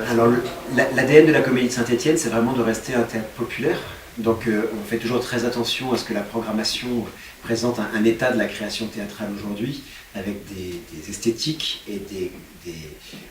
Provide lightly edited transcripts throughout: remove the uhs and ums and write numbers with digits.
Alors, l'ADN de la Comédie de Saint-Étienne, c'est vraiment de rester un théâtre populaire. Donc, on fait toujours très attention à ce que la programmation présente un état de la création théâtrale aujourd'hui, avec des esthétiques et des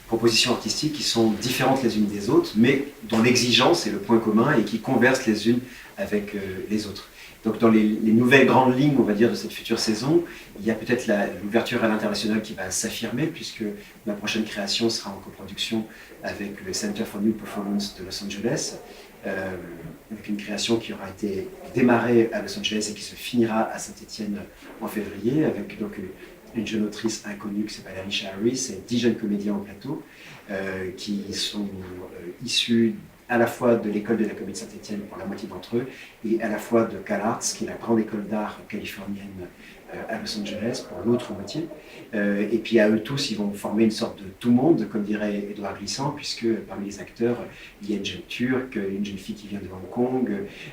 propositions artistiques qui sont différentes les unes des autres, mais dont l'exigence est le point commun et qui conversent les unes avec les autres. Donc dans les nouvelles grandes lignes, on va dire, de cette future saison, il y a peut-être l'ouverture à l'international qui va s'affirmer, puisque ma prochaine création sera en coproduction avec le Center for New Performance de Los Angeles, avec une création qui aura été démarrée à Los Angeles et qui se finira à Saint-Étienne en février, avec donc une jeune autrice inconnue qui s'appelle Alicia Harris et 10 jeunes comédiens au plateau, qui sont issus à la fois de l'école de la Comédie de Saint-Étienne pour la moitié d'entre eux, et à la fois de CalArts, qui est la grande école d'art californienne à Los Angeles, pour l'autre moitié. Et puis à eux tous, ils vont former une sorte de tout monde, comme dirait Édouard Glissant, puisque parmi les acteurs, il y a une jeune turque, une jeune fille qui vient de Hong Kong,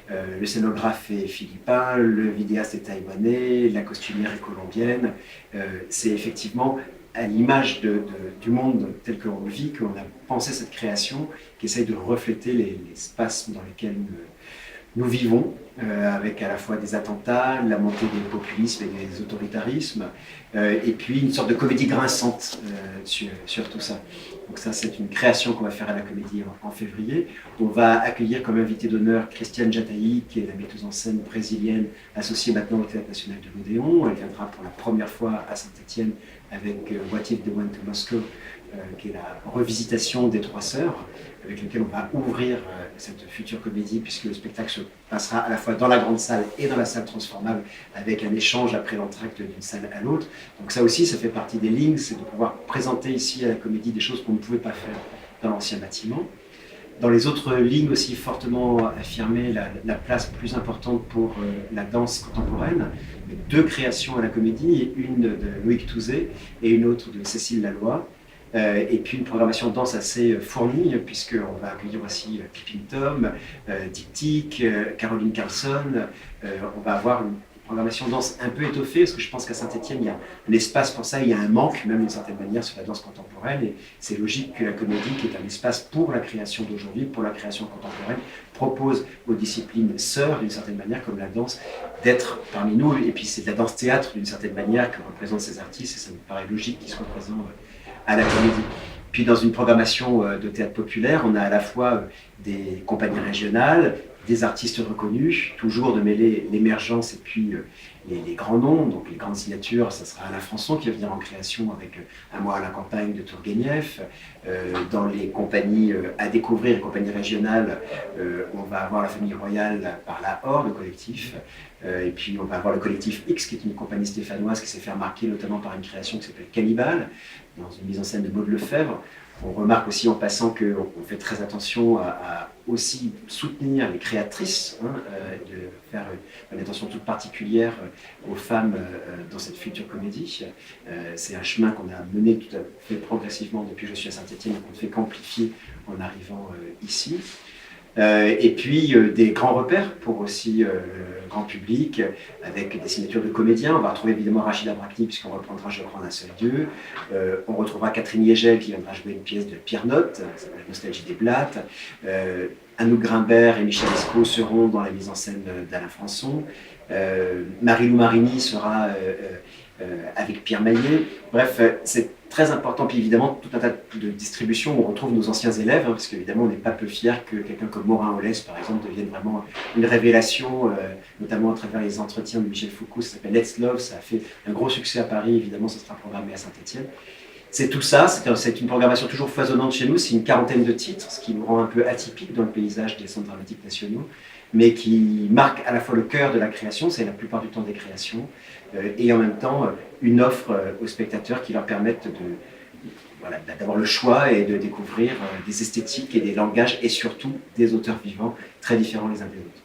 le scénographe est philippin, le vidéaste est taïwanais, la costumière est colombienne. C'est effectivement à l'image du monde tel qu'on le vit, qu'on a pensé cette création qui essaye de refléter l'espace dans lequel nous vivons, avec à la fois des attentats, la montée des populismes et des autoritarismes, et puis une sorte de comédie grinçante sur tout ça. Donc ça, c'est une création qu'on va faire à la Comédie en février. On va accueillir comme invité d'honneur Christiane Jataï, qui est la metteuse en scène brésilienne, associée maintenant au Théâtre National de l'Odéon. Elle viendra pour la première fois à Saint-Étienne avec What If They Went to Moscow, qui est la revisitation des Trois Sœurs, avec lequel on va ouvrir cette future comédie, puisque le spectacle se passera à la fois dans la grande salle et dans la salle transformable, avec un échange après l'entracte d'une salle à l'autre. Donc ça aussi, ça fait partie des lignes, c'est de pouvoir présenter ici à la Comédie des choses qu'on ne pouvait pas faire dans l'ancien bâtiment. Dans les autres lignes aussi fortement affirmées, la place plus importante pour la danse contemporaine. Deux créations à la Comédie, une de Loïc Touzé et une autre de Cécile Laloy. Et puis une programmation de danse assez fournie, puisqu'on va accueillir aussi Pippin Tom, Tic-Tic, Caroline Carlson. On va avoir une programmation de danse un peu étoffée, parce que je pense qu'à Saint-Étienne, il y a un espace pour ça, il y a un manque, même d'une certaine manière, sur la danse contemporaine. Et c'est logique que la Comédie, qui est un espace pour la création d'aujourd'hui, pour la création contemporaine, propose aux disciplines sœurs, d'une certaine manière, comme la danse, d'être parmi nous. Et puis c'est de la danse-théâtre, d'une certaine manière, que représentent ces artistes, et ça me paraît logique qu'ils soient présents à la Comédie. Puis dans une programmation de théâtre populaire, on a à la fois des compagnies régionales, des artistes reconnus, toujours de mêler l'émergence et puis les grands noms, donc les grandes signatures. Ça sera Alain Françon qui va venir en création avec Un mois à la campagne de Tourguenieff. Dans les compagnies à découvrir, les compagnies régionales, on va avoir la famille royale par la Horde, le collectif. Et puis on va avoir le collectif X, qui est une compagnie stéphanoise qui s'est fait remarquer notamment par une création qui s'appelle Cannibal, dans une mise en scène de Maud Lefebvre. On remarque aussi en passant qu'on fait très attention à aussi soutenir les créatrices, de faire une attention toute particulière aux femmes dans cette future comédie. C'est un chemin qu'on a mené tout à fait progressivement depuis que je suis à Saint-Étienne et qu'on ne fait qu'amplifier en arrivant ici. Et puis des grands repères pour aussi le grand public, avec des signatures de comédiens. On va retrouver évidemment Rachida Brakni, puisqu'on reprendra Je crois en un seul Dieu. On retrouvera Catherine Yegel, qui viendra jouer une pièce de Pierre Notte, La nostalgie des blattes. Anouk Grimbert et Michel Escaut seront dans la mise en scène d'Alain Françon. Marie-Lou Marini sera avec Pierre Maillet. Bref, c'est très important. Puis évidemment, tout un tas de distributions où on retrouve nos anciens élèves, parce qu'évidemment, on n'est pas peu fiers que quelqu'un comme Morin Holès, par exemple, devienne vraiment une révélation, notamment à travers les entretiens de Michel Foucault. Ça s'appelle Let's Love, ça a fait un gros succès à Paris, évidemment, ça sera programmé à Saint-Étienne. C'est tout ça, c'est une programmation toujours foisonnante chez nous, c'est une quarantaine de titres, ce qui nous rend un peu atypique dans le paysage des centres dramatiques nationaux, mais qui marque à la fois le cœur de la création, c'est la plupart du temps des créations, et en même temps une offre aux spectateurs qui leur permettent d'avoir le choix et de découvrir des esthétiques et des langages, et surtout des auteurs vivants très différents les uns des autres.